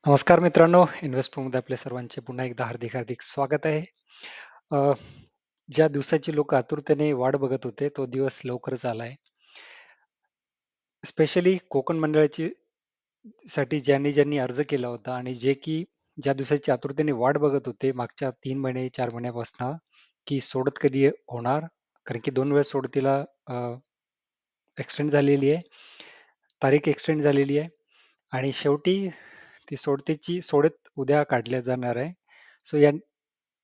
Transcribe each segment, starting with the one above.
नमस्कार मित्रांनो, इन्व्हेस्टमध्ये आपल्या सर्वांचे पुन्हा एकदा हार्दिक हार्दिक स्वागत आहे. अ, ज्या दिवसाची लोक आतुरतेने वाट बघत होते, तो दिवस लवकरच आलाय. स्पेशली कोकण मंडळाची साठी ज्यांनी ज्यांनी अर्ज केला होता आणि जे की ज्या दिवसाची आतुरतेने वाट बघत होते मागच्या 3 महिने 4 महिन्यापासून की सोडत कधी होणार, कारण की 2 वेळेस सोडतीला एक्सटेंड झालेली आहे, तारीख एक्सटेंड झालेली आहे आणि शेवटी ती सोडत उद्या काढल्या जाणार आहे. सो या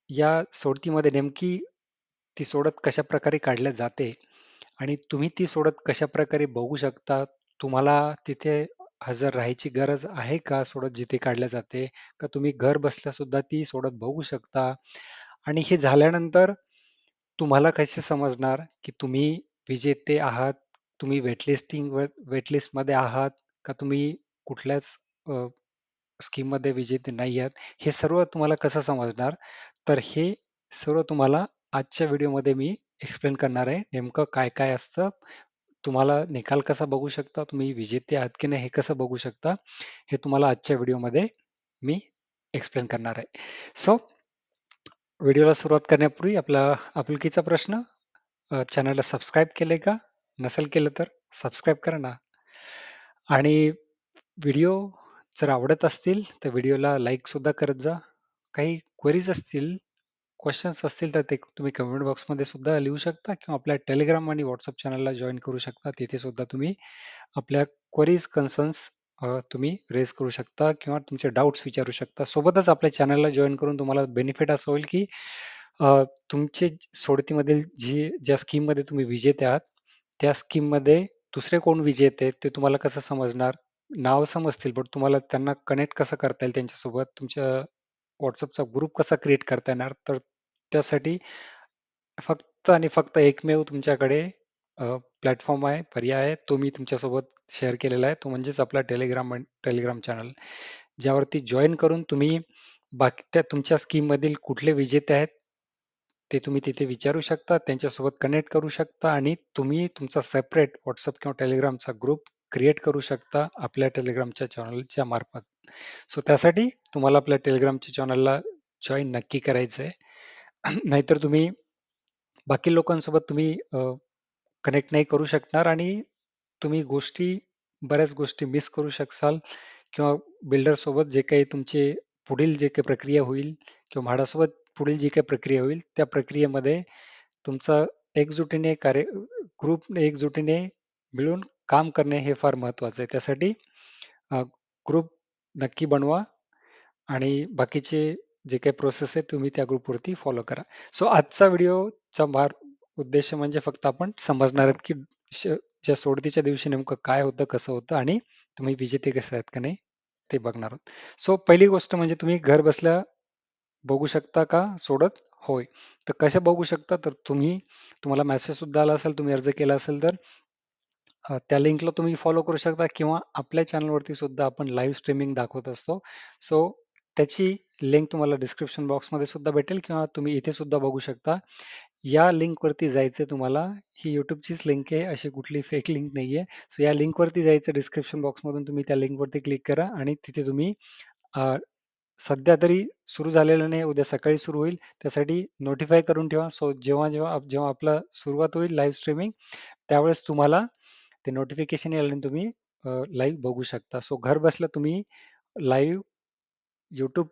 या सोडतीमध्ये नेमकी ती सोडत कशा प्रकारे काढल्या जाते आणि तुम्ही ती सोडत कशा प्रकारे बघू शकता? तुम्हाला तिथे हजर राहायची गरज आहे का सोडत जिथे काढल्या जाते? का तुम्ही घर बसल्या सुद्धा ती सोडत बघू शकता? आणि हे झाल्यानंतर तुम्हाला कसे समजणार की तुम्ही विजेते आहात? तुम्ही वेटलिस्टमध्ये आहात का तुम्ही कुठल्याच स्कीममध्ये विजेते नाही आहात? हे सर्व तुम्हाला कसं समजणार? तर हे सर्व तुम्हाला आजच्या व्हिडिओमध्ये मी एक्सप्लेन करणार आहे. नेमकं काय-काय असतं? तुम्हाला निकाल कसा बघू शकता? तुम्ही विजेते आहात की नाही हे कसं बघू शकता? हे तुम्हाला आजच्या व्हिडिओमध्ये मी एक्सप्लेन करणार आहे. सो व्हिडिओला सुरुवात करण्यापूर्वी आपला आपुलकीचा प्रश्न, चॅनलला सबस्क्राईब केलंय का? नसेल केलं तर सबस्क्राईब करा ना. आणि व्हिडिओ जर आवडत असतील तर व्हिडिओला लाईक सुद्धा करत जा. काही क्वेरीज असतील, क्वेश्चन्स असतील तर ते तुम्ही कमेंट बॉक्समध्ये सुद्धा लिहू शकता किंवा आपल्या टेलिग्राम आणि व्हॉट्सअप चॅनलला जॉईन करू शकता. तिथे सुद्धा तुम्ही आपल्या क्वेरीज, कन्सर्न्स तुम्ही रेज करू शकता किंवा तुमचे डाउट्स विचारू शकता. सोबतच आपल्या चॅनलला जॉईन करून तुम्हाला बेनिफिट असं होईल की तुमचे सोडतीमधील ज्या स्कीममध्ये तुम्ही विजेते आहात, त्या स्कीममध्ये दुसरे कोण विजेते आहेत ते तुम्हाला कसं समजणार? नाव समजतील, पण तुम्हाला त्यांना कनेक्ट कसं करता येईल त्यांच्यासोबत? तुमच्या WhatsAppचा ग्रुप कसा क्रिएट करता येणार? तर त्यासाठी फक्त आणि फक्त एकमेव तुमच्याकडे प्लॅटफॉर्म आहे, पर्याय आहे. तो मी तुमच्यासोबत शेअर केलेला आहे. तो म्हणजेच आपला टेलिग्राम चॅनल. ज्यावरती जॉइन करून तुम्ही बाकी त्या तुमच्या स्कीममधील कुठले विजेते आहेत, ते तुम्ही तिथे विचारू शकता, त्यांच्यासोबत कनेक्ट करू शकता आणि तुम्ही तुमचा सेपरेट WhatsApp किंवा Telegramचा ग्रुप क्रिएट करू शकता आपल्या टेलिग्रामच्या चॅनलच्या मार्फत. सो त्यासाठी तुम्हाला आपल्या टेलिग्रामच्या चॅनलला जॉइन नक्की करायचं आहे. नाहीतर तुम्ही बाकी लोकांसोबत तुम्ही कनेक्ट नाही करू शकणार आणि तुम्ही बऱ्याच गोष्टी मिस करू शकाल किंवा बिल्डर सोबत जे काही तुमचे पुढील जे काही प्रक्रिया होईल किंवा म्हाडासोबत पुढील जी काही प्रक्रिया होईल त्या प्रक्रियेमध्ये तुमचा एकजुटीने ग्रुपने एकजुटीने मिळून काम करणे हे फार महत्वाचं आहे. त्यासाठी ग्रुप नक्की बनवा आणि बाकीचे जे काही प्रोसेस आहे तुम्ही त्या ग्रुपवरती फॉलो करा. सो आजचा व्हिडिओचा उद्देश म्हणजे फक्त आपण समजणार आहोत की ज्या सोडतीच्या दिवशी नेमकं काय होतं, कसं होतं आणि तुम्ही विजेते कसे आहेत का नाही ते बघणार आहोत. सो पहिली गोष्ट म्हणजे तुम्ही घर बसल्या बघू शकता का सोडत? होय. तर कशा बघू शकता? तर तुम्हाला मेसेज सुद्धा आला असेल, तुम्ही अर्ज केला असेल तर त्या लिंकला तुम्ही फॉलो करू शकता किंवा आपल्या चॅनलवरती सुद्धा आपण लाईव्ह स्ट्रीमिंग दाखवत असतो. सो त्याची लिंक तुम्हाला डिस्क्रिप्शन बॉक्समध्ये सुद्धा भेटेल किंवा तुम्ही इथे सुद्धा बघू शकता. या लिंकवरती जायचं तुम्हाला. ही YouTubeचीच लिंक आहे, अशी कुठली फेक लिंक नाहीये. सो या लिंकवरती जायचं डिस्क्रिप्शन बॉक्समधून तुम्ही त्या लिंकवरती क्लिक करा आणि तिथे तुम्ही अ, सध्या तरी सुरू झालेलं नाही, उद्या सकाळी सुरू होईल. त्यासाठी नोटिफाय करून ठेवा. सो जेव्हा आपलं सुरुवात होईल लाईव्ह स्ट्रीमिंग त्यावेळेस तुम्हाला ते नोटिफिकेशन येईल आणि तुम्ही लाईव्ह बघू शकता. सो घर बसल्या तुम्ही लाईव्ह YouTube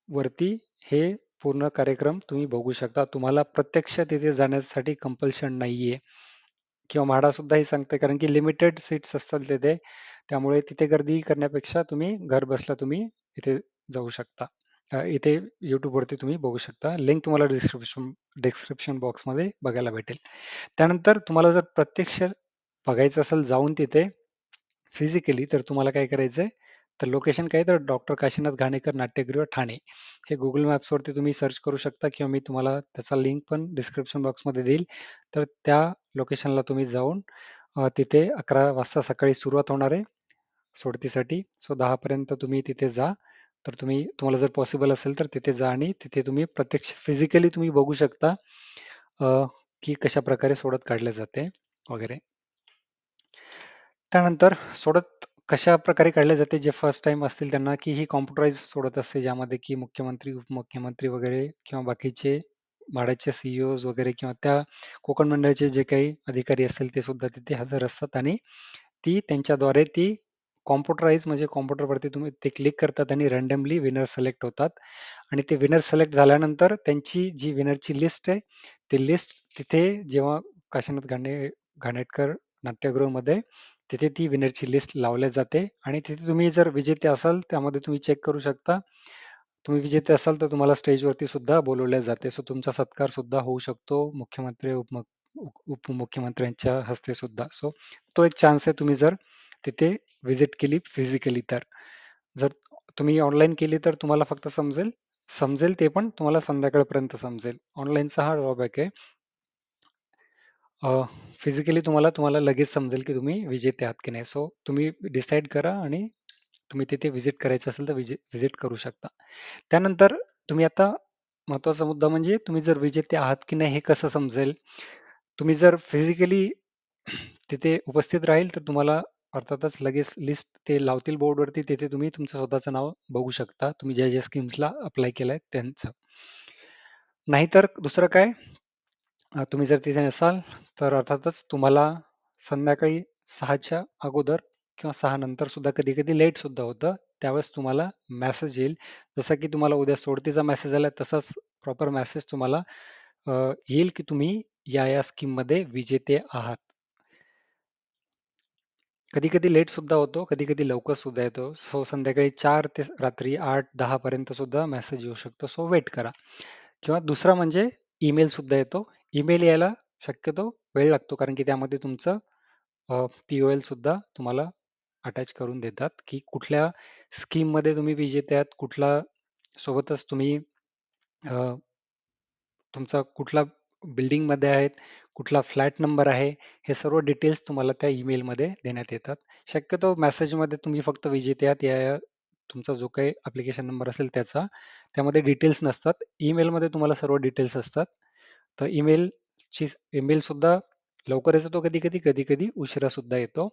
वरती हे पूर्ण कार्यक्रम तुम्ही बघू शकता. तुम्हाला प्रत्यक्ष तिथे जाण्यासाठी कंपल्शन नाहीये किंवा म्हाडा सुद्धा हे सांगते कारण की लिमिटेड सीट्स असतात तिथे. त्यामुळे तिथे गर्दी करण्यापेक्षा तुम्ही घर बसल्या तुम्ही इथे जाऊ शकता. इथे YouTube वरती तुम्ही बघू शकता. लिंक तुम्हाला डिस्क्रिप्शन बॉक्समध्ये बघायला भेटेल. त्यानंतर तुम्हाला जर प्रत्यक्ष बघायचं असेल जाऊन तिथे फिजिकली तर तुम्हाला काय करायचंय, तर लोकेशन काय तर डॉक्टर काशीनाथ घाणेकर नाट्यगृह ठाणे. हे Google मॅप्सवरती तुम्ही सर्च करू शकता किंवा मी तुम्हाला त्याचा लिंक पण डिस्क्रिप्शन बॉक्समध्ये देईल. तर त्या लोकेशनला तुम्ही जाऊन तिथे 11 वाजता सकाळी सुरुवात होणार आहे सोडतीसाठी. सो 10 पर्यंत तुम्ही तिथे जा. तर तुम्हाला जर पॉसिबल असेल तर तिथे जा आणि तिथे तुम्ही प्रत्यक्ष फिजिकली तुम्ही बघू शकता की कशाप्रकारे सोडत काढले जाते वगैरे. त्यानंतर सोडत कशा प्रकारे काढले जाते जे फर्स्ट टाइम असतील त्यांना, की ही कॉम्प्युटराइज सोडत असते, ज्यामध्ये की मुख्यमंत्री, उपमुख्यमंत्री वगैरे किंवा बाकीचे म्हाडाचे सीईओज वगैरे किंवा त्या कोकण मंडळाचे जे काही अधिकारी असतील ते सुद्धा तिथे हजर असतात आणि ती त्यांच्याद्वारे ती कॉम्प्युटराइज म्हणजे कॉम्प्युटरवरती तुम्ही ते क्लिक करतात आणि रँडमली विनर सिलेक्ट होतात आणि ते विनर सिलेक्ट झाल्यानंतर त्यांची जी विनरची लिस्ट आहे, ती लिस्ट तिथे जेव्हा काशीनाथ घाणेटकर नाट्यगृहमध्ये तिथे ती विनरची लिस्ट लावल्या जाते आणि तिथे तुम्ही जर विजेते असाल त्यामध्ये तुम्ही चेक करू शकता. तुम्ही विजेते असाल तर तुम्हाला स्टेजवरती सुद्धा बोलवल्या जाते. सो तुमचा सत्कार सुद्धा होऊ शकतो मुख्यमंत्री, उपमुख्यमंत्र्यांच्या हस्ते सुद्धा. सो तो एक चान्स आहे तुम्ही जर तिथे व्हिजिट केली फिजिकली तर. जर तुम्ही ऑनलाईन केली तर तुम्हाला फक्त समजेल समजेल ते पण तुम्हाला संध्याकाळपर्यंत समजेल. ऑनलाईनचा हा ड्रॉबॅक आहे. फिजिकली तुम्हाला तुम्हाला लगेच समजेल की तुम्ही विजेते आहात की नाही. सो तुम्ही डिसाईड करा आणि तुम्ही तिथे व्हिजिट करायचं असेल तर व्हिजिट करू शकता. त्यानंतर तुम्ही आता महत्वाचा मुद्दा म्हणजे तुम्ही जर विजेते आहात की नाही हे कसं समजेल? तुम्ही जर फिजिकली तिथे उपस्थित राहील तर तुम्हाला अर्थातच लगेच लिस्ट ते लावतील बोर्डवरती, तिथे तुम्ही तुमचं स्वतःचं नाव बघू शकता. तुम्ही ज्या ज्या स्कीम्सला अप्लाय केलंय त्यांचं. नाहीतर दुसरं काय, तुम्ही जर तिथे नसाल तर अर्थातच तुम्हाला संध्याकाळी 6च्या अगोदर किंवा 6 नंतर सुद्धा कधी-कधी लेट सुद्धा होतं. त्यावेळेस तुम्हाला मेसेज येईल. जसं की तुम्हाला उद्या सोडतीचा मेसेज आला तसाच प्रॉपर मेसेज तुम्हाला येईल की तुम्ही या स्कीममध्ये विजेते आहात. कधी-कधी लेट सुद्धा होतो, कधी-कधी लवकर सुद्धा येतो. सो संध्याकाळी 4 ते रात्री 8-10 पर्यंत सुद्धा मेसेज येऊ शकतो. सो वेट करा. किंवा दुसरा म्हणजे ईमेल सुद्धा येतो. ईमेल यायला शक्यतो वेळ लागतो कारण की त्यामध्ये तुमचं पी-ओ-एल सुद्धा तुम्हाला अटॅच करून देतात, की कुठल्या स्कीममध्ये तुम्ही विजेते आहात, कुठला सोबतच तुम्ही तुमचा कुठला बिल्डिंगमध्ये आहेत, कुठला फ्लॅट नंबर आहे, हे सर्व डिटेल्स तुम्हाला त्या ईमेलमध्ये देण्यात येतात. शक्यतो मेसेजमध्ये तुम्ही फक्त विजेते आहात या तुमचा जो काही ॲप्लिकेशन नंबर असेल त्याचा, त्यामध्ये डिटेल्स नसतात. ईमेलमध्ये तुम्हाला सर्व डिटेल्स असतात. तर ईमेल सुद्धा लवकर येतो कधी-कधी, कधी-कधी उशिरा सुद्धा येतो.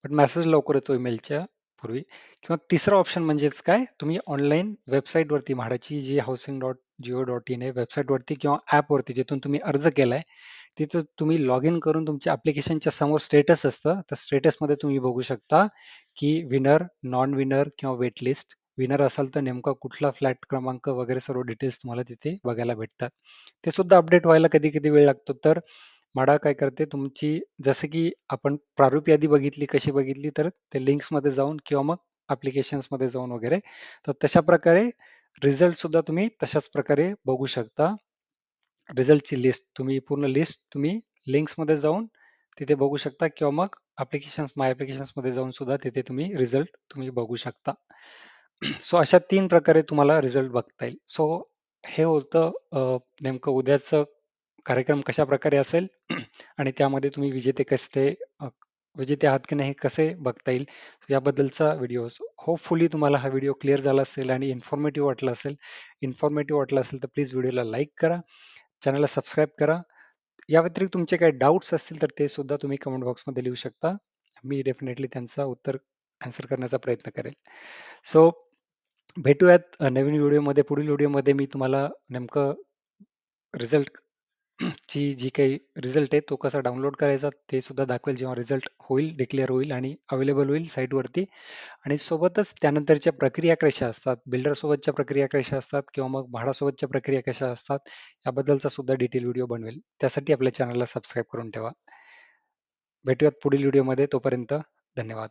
पण मेसेज लवकर येतो ईमेलच्या पूर्वी. किंवा तिसरं ऑप्शन म्हणजेच काय, तुम्ही ऑनलाईन वेबसाईटवरती म्हाडाची जी housing.gov.in आहे वेबसाईटवरती किंवा ॲपवरती जिथून तुम्ही अर्ज केलाय, तिथं तुम्ही लॉग इन करून तुमच्या ॲप्लिकेशनच्या समोर स्टेटस असतं. त्या स्टेटसमध्ये तुम्ही बघू शकता, की विनर, नॉन विनर किंवा वेट लिस्ट. विनर असाल तर नेमका कुठला फ्लॅट क्रमांक वगैरे सर्व डिटेल्स तुम्हाला तिथे बघायला भेटतात. ते सुद्धा अपडेट व्हायला कधी-कधी वेळ लागतो. तर म्हाडा काय करते तुमची, जसं की आपण प्रारूप यादी बघितली, कशी बघितली तर ते लिंक्समध्ये जाऊन किंवा मग ॲप्लिकेशन्समध्ये जाऊन वगैरे. तर तशा प्रकारे रिझल्ट सुद्धा तुम्ही तशाच प्रकारे बघू शकता. रिझल्टची लिस्ट तुम्ही पूर्ण लिस्ट तुम्ही लिंक्समध्ये जाऊन तिथे बघू शकता किंवा मग माय ॲप्लिकेशन्समध्ये जाऊन सुद्धा तिथे तुम्ही बघू शकता. सो अशा 3 प्रकारे तुम्हाला रिझल्ट बघता येईल. सो हे होतं नेमकं उद्याचं कार्यक्रम कशाप्रकारे असेल आणि त्यामध्ये तुम्ही अ, विजेते आहात की नाही कसे बघता येईल याबद्दलचा व्हिडिओ. होपफुली तुम्हाला हा व्हिडिओ क्लिअर झाला असेल आणि इन्फॉर्मेटिव्ह वाटला असेल. इन्फॉर्मेटिव्ह वाटला असेल तर प्लीज व्हिडिओला लाईक करा, चॅनलला सबस्क्राईब करा. या व्यतिरिक्त तुमचे काही डाऊट्स असतील तर ते सुद्धा तुम्ही कमेंट बॉक्समध्ये लिहू शकता. मी डेफिनेटली त्यांचा उत्तर आन्सर करण्याचा प्रयत्न करेल. सो भेटूयात नवीन व्हिडिओमध्ये. पुढील व्हिडिओमध्ये मी तुम्हाला नेमकं रिझल्ट ची जी काही रिझल्ट आहे तो कसा डाउनलोड करायचा ते सुद्धा दाखवेल, जेव्हा रिझल्ट होईल, डिक्लेअर होईल आणि अवेलेबल होईल साईटवरती. आणि सोबतच त्यानंतरच्या प्रक्रिया कशा असतात, बिल्डर सोबतच्या प्रक्रिया कशा असतात किंवा मग भाडासोबतच्या प्रक्रिया कशा असतात याबद्दलचा सुद्धा डिटेल व्हिडिओ बनवेल. त्यासाठी आपल्या चॅनलला सबस्क्राईब करून ठेवा. भेटूयात पुढील व्हिडिओमध्ये. तोपर्यंत धन्यवाद.